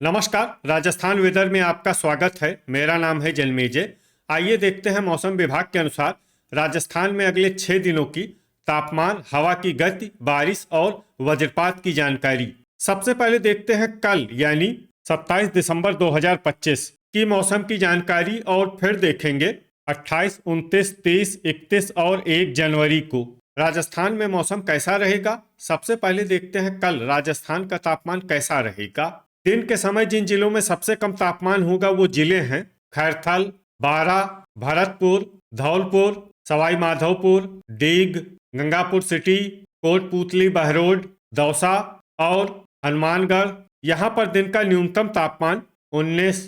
नमस्कार, राजस्थान वेदर में आपका स्वागत है। मेरा नाम है जन्मेजय। आइए देखते हैं मौसम विभाग के अनुसार राजस्थान में अगले 6 दिनों की तापमान, हवा की गति, बारिश और वज्रपात की जानकारी। सबसे पहले देखते हैं कल यानी 27 दिसंबर 2025 की मौसम की जानकारी और फिर देखेंगे 28, 29, 30, 31 और 1 जनवरी को राजस्थान में मौसम कैसा रहेगा। सबसे पहले देखते हैं कल राजस्थान का तापमान कैसा रहेगा। दिन के समय जिन जिलों में सबसे कम तापमान होगा वो जिले हैं खैरथल, बारां, भरतपुर, धौलपुर, सवाई माधोपुर, डीग, गंगापुर सिटी, कोटपूतली, बहरोड, दौसा और हनुमानगढ़। यहाँ पर दिन का न्यूनतम तापमान 19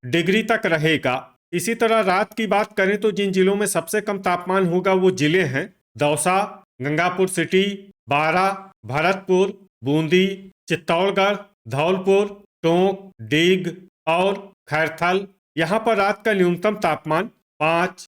डिग्री तक रहेगा। इसी तरह रात की बात करें तो जिन जिलों में सबसे कम तापमान होगा वो जिले हैं दौसा, गंगापुर सिटी, बारां, भरतपुर, बूंदी, चित्तौड़गढ़, धौलपुर, टोंक, डीग और खैरथल। यहाँ पर रात का न्यूनतम तापमान 5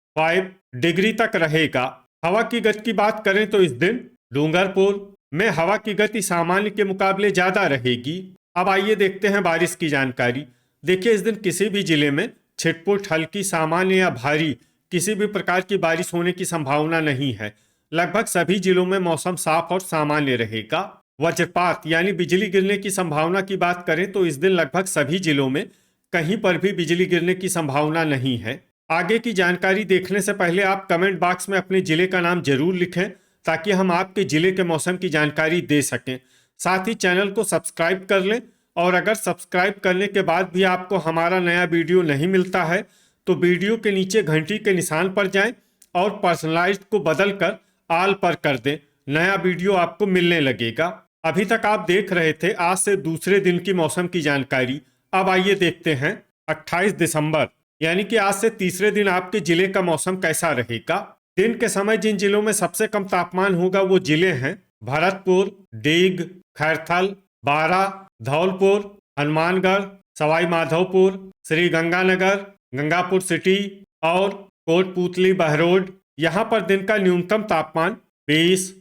डिग्री तक रहेगा। हवा की गति की बात करें तो इस दिन डूंगरपुर में हवा की गति सामान्य के मुकाबले ज्यादा रहेगी। अब आइए देखते हैं बारिश की जानकारी। देखिए, इस दिन किसी भी जिले में छिटपुट, हल्की, सामान्य या भारी किसी भी प्रकार की बारिश होने की संभावना नहीं है। लगभग सभी जिलों में मौसम साफ और सामान्य रहेगा। वज्रपात यानी बिजली गिरने की संभावना की बात करें तो इस दिन लगभग सभी जिलों में कहीं पर भी बिजली गिरने की संभावना नहीं है। आगे की जानकारी देखने से पहले आप कमेंट बॉक्स में अपने जिले का नाम जरूर लिखें ताकि हम आपके जिले के मौसम की जानकारी दे सकें। साथ ही चैनल को सब्सक्राइब कर लें और अगर सब्सक्राइब करने के बाद भी आपको हमारा नया वीडियो नहीं मिलता है तो वीडियो के नीचे घंटी के निशान पर जाएं और पर्सनलाइज्ड को बदल कर ऑल पर कर दें। नया वीडियो आपको मिलने लगेगा। अभी तक आप देख रहे थे आज से दूसरे दिन की मौसम की जानकारी। अब आइए देखते हैं 28 दिसंबर यानी कि आज से तीसरे दिन आपके जिले का मौसम कैसा रहेगा। दिन के समय जिन जिलों में सबसे कम तापमान होगा वो जिले हैं भरतपुर, डीग, खैरथल, बारां, धौलपुर, हनुमानगढ़, सवाई माधोपुर, श्री गंगानगर, गंगापुर सिटी और कोटपूतली, बहरोड। यहाँ पर दिन का न्यूनतम तापमान 20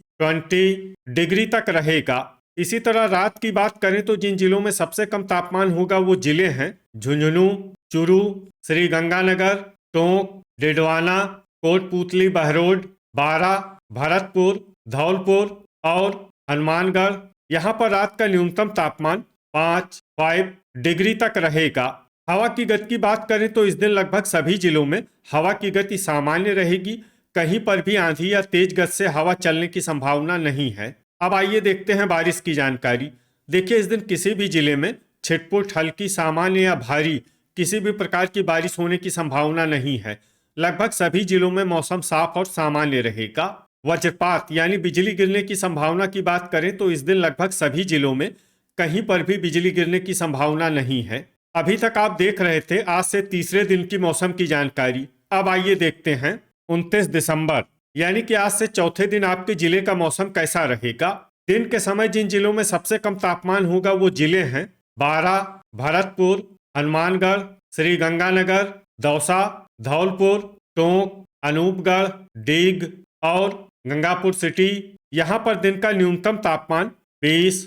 डिग्री तक रहेगा। इसी तरह रात की बात करें तो जिन जिलों में सबसे कम तापमान होगा वो जिले हैं झुंझुनू, चूरू, श्री गंगानगर, टोंक, डिडवाना, कोटपूतली, बहरोड, बारां, भरतपुर, धौलपुर और हनुमानगढ़। यहाँ पर रात का न्यूनतम तापमान 5 डिग्री तक रहेगा। हवा की गति की बात करें तो इस दिन लगभग सभी जिलों में हवा की गति सामान्य रहेगी। कहीं पर भी आंधी या तेज गति से हवा चलने की संभावना नहीं है। अब आइए देखते हैं बारिश की जानकारी। देखिए, इस दिन किसी भी जिले में छिटपुट, हल्की, सामान्य या भारी किसी भी प्रकार की बारिश होने की संभावना नहीं है। लगभग सभी जिलों में मौसम साफ और सामान्य रहेगा। वज्रपात यानी बिजली गिरने की संभावना की बात करें तो इस दिन लगभग सभी जिलों में कहीं पर भी बिजली गिरने की संभावना नहीं है। अभी तक आप देख रहे थे आज से तीसरे दिन की मौसम की जानकारी। अब आइए देखते हैं 29 दिसंबर यानी कि आज से चौथे दिन आपके जिले का मौसम कैसा रहेगा। दिन के समय जिन जिलों में सबसे कम तापमान होगा वो जिले हैं बारां, भरतपुर, हनुमानगढ़, श्री गंगानगर, दौसा, धौलपुर, टोंक, अनूपगढ़, डीग और गंगापुर सिटी। यहाँ पर दिन का न्यूनतम तापमान 20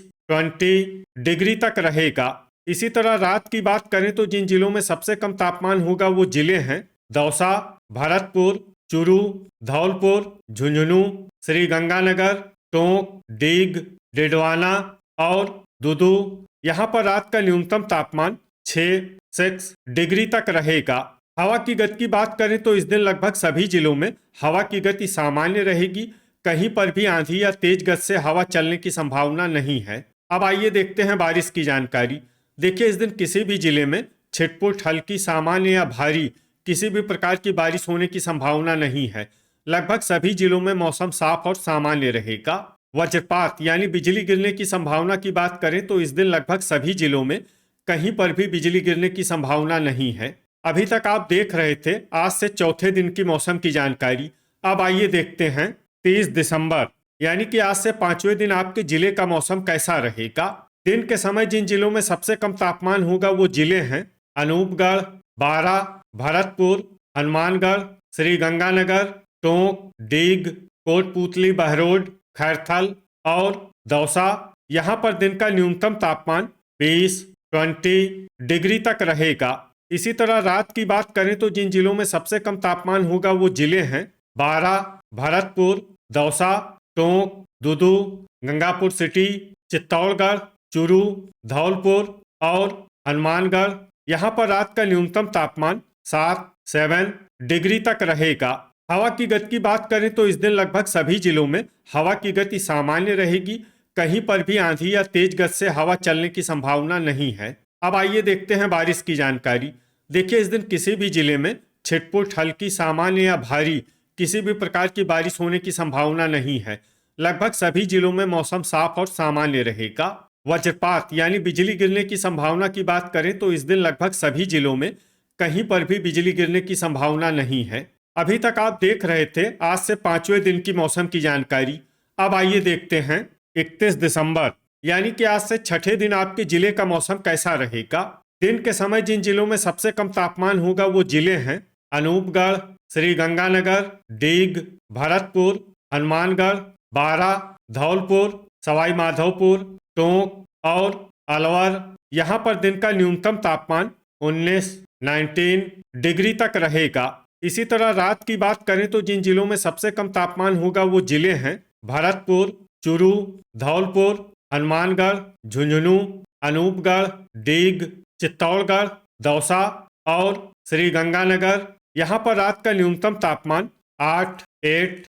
डिग्री तक रहेगा। इसी तरह रात की बात करें तो जिन जिलों में सबसे कम तापमान होगा वो जिले हैं दौसा, भरतपुर, चूरू, धौलपुर, झुंझुनू, श्री गंगानगर, टोंक, डीग, डिडवाना और दुदू। यहाँ पर रात का न्यूनतम तापमान 6 डिग्री तक रहेगा। हवा की गति की बात करें तो इस दिन लगभग सभी जिलों में हवा की गति सामान्य रहेगी। कहीं पर भी आंधी या तेज गति से हवा चलने की संभावना नहीं है। अब आइए देखते हैं बारिश की जानकारी। देखिए, इस दिन किसी भी जिले में छिटपुट, हल्की, सामान्य या भारी किसी भी प्रकार की बारिश होने की संभावना नहीं है। लगभग सभी जिलों में मौसम साफ और सामान्य रहेगा। वज्रपात यानी बिजली गिरने की संभावना की बात करें तो इस दिन लगभग सभी जिलों में कहीं पर भी बिजली गिरने की संभावना नहीं है। अभी तक आप देख रहे थे आज से चौथे दिन की मौसम की जानकारी। अब आइए देखते हैं 30 दिसंबर यानी कि आज से पांचवें दिन आपके जिले का मौसम कैसा रहेगा। दिन के समय जिन जिलों में सबसे कम तापमान होगा वो जिले हैं अनूपगढ़, बारां, भरतपुर, हनुमानगढ़, श्री गंगानगर, टोंक, डीग, कोटपूतली, बहरोड, खैरथल और दौसा। यहाँ पर दिन का न्यूनतम तापमान 20 डिग्री तक रहेगा। इसी तरह रात की बात करें तो जिन जिलों में सबसे कम तापमान होगा वो जिले हैं बारां, भरतपुर, दौसा, टोंक, दुदू, गंगापुर सिटी, चित्तौड़गढ़, चूरू, धौलपुर और हनुमानगढ़। यहाँ पर रात का न्यूनतम तापमान 7 डिग्री तक रहेगा। हवा की गति की बात करें तो इस दिन लगभग सभी जिलों में हवा की गति सामान्य रहेगी। कहीं पर भी आंधी या तेज गति से हवा चलने की संभावना नहीं है। अब आइए देखते हैं बारिश की जानकारी। देखिए, इस दिन किसी भी जिले में छिटपुट, हल्की, सामान्य या भारी किसी भी प्रकार की बारिश होने की संभावना नहीं है। लगभग सभी जिलों में मौसम साफ और सामान्य रहेगा। वज्रपात यानी बिजली गिरने की संभावना की बात करें तो इस दिन लगभग सभी जिलों में कहीं पर भी बिजली गिरने की संभावना नहीं है। अभी तक आप देख रहे थे आज से 5वें दिन की मौसम की जानकारी। अब आइए देखते हैं 31 दिसंबर यानी कि आज से छठे दिन आपके जिले का मौसम कैसा रहेगा। दिन के समय जिन जिलों में सबसे कम तापमान होगा वो जिले हैं अनूपगढ़, श्रीगंगानगर, डीग, भरतपुर, हनुमानगढ़, बारां, धौलपुर, सवाई माधोपुर, टोंक और अलवर। यहाँ पर दिन का न्यूनतम तापमान 19 डिग्री तक रहेगा। इसी तरह रात की बात करें तो जिन जिलों में सबसे कम तापमान होगा वो जिले हैं भरतपुर, चूरू, धौलपुर, हनुमानगढ़, झुंझुनू, अनूपगढ़, डीग, चित्तौड़गढ़, दौसा और श्रीगंगानगर। यहाँ पर रात का न्यूनतम तापमान 8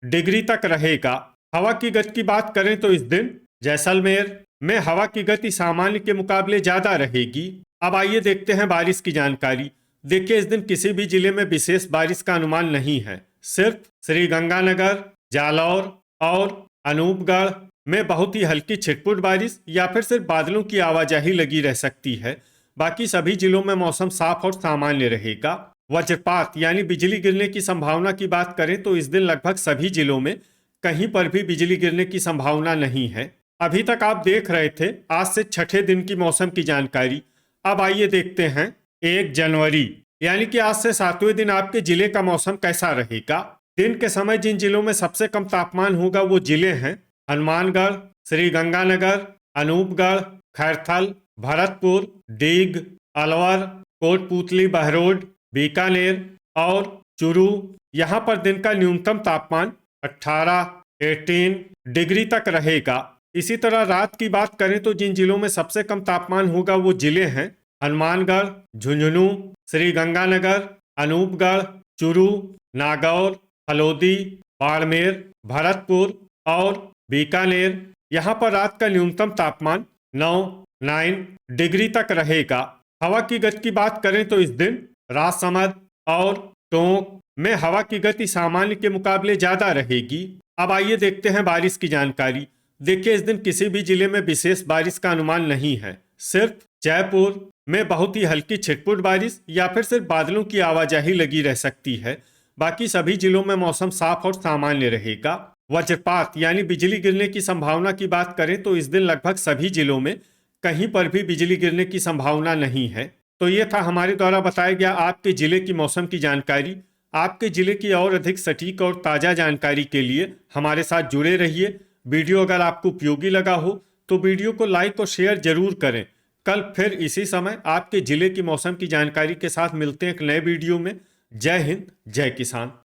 डिग्री तक रहेगा। हवा की गति की बात करें तो इस दिन जैसलमेर में हवा की गति सामान्य के मुकाबले ज्यादा रहेगी। अब आइए देखते हैं बारिश की जानकारी। देखिए, इस दिन किसी भी जिले में विशेष बारिश का अनुमान नहीं है। सिर्फ श्रीगंगानगर, जालौर और अनूपगढ़ में बहुत ही हल्की छिटपुट बारिश या फिर सिर्फ बादलों की आवाजाही लगी रह सकती है। बाकी सभी जिलों में मौसम साफ और सामान्य रहेगा। वज्रपात यानी बिजली गिरने की संभावना की बात करें तो इस दिन लगभग सभी जिलों में कहीं पर भी बिजली गिरने की संभावना नहीं है। अभी तक आप देख रहे थे आज से छठे दिन की मौसम की जानकारी। अब आइए देखते हैं 1 जनवरी यानी कि आज से 7वें दिन आपके जिले का मौसम कैसा रहेगा। दिन के समय जिन जिलों में सबसे कम तापमान होगा वो जिले हैं हनुमानगढ़, श्रीगंगानगर, अनूपगढ़, खैरथल, भरतपुर, डीग, अलवर, कोटपूतली, बहरोड, बीकानेर और चूरू। यहाँ पर दिन का न्यूनतम तापमान 18 डिग्री तक रहेगा। इसी तरह रात की बात करें तो जिन जिलों में सबसे कम तापमान होगा वो जिले हैं हनुमानगढ़, झुंझुनू, श्रीगंगानगर, अनूपगढ़, चूरू, नागौर, हलोदी, बाड़मेर, भरतपुर और बीकानेर। यहाँ पर रात का न्यूनतम तापमान 9 डिग्री तक रहेगा। हवा की गति की बात करें तो इस दिन राजसमंद और टोंक में हवा की गति सामान्य के मुकाबले ज्यादा रहेगी। अब आइए देखते हैं बारिश की जानकारी। देखिए, इस दिन किसी भी जिले में विशेष बारिश का अनुमान नहीं है। सिर्फ जयपुर में बहुत ही हल्की छिटपुट बारिश या फिर सिर्फ बादलों की आवाजाही लगी रह सकती है। बाकी सभी जिलों में मौसम साफ और सामान्य रहेगा। वज्रपात यानी बिजली गिरने की संभावना की बात करें तो इस दिन लगभग सभी जिलों में कहीं पर भी बिजली गिरने की संभावना नहीं है। तो ये था हमारे द्वारा बताया गया आपके जिले की मौसम की जानकारी। आपके जिले की और अधिक सटीक और ताज़ा जानकारी के लिए हमारे साथ जुड़े रहिए। वीडियो अगर आपको उपयोगी लगा हो तो वीडियो को लाइक और शेयर जरूर करें। कल फिर इसी समय आपके जिले की मौसम की जानकारी के साथ मिलते हैं एक नए वीडियो में। जय हिंद, जय किसान।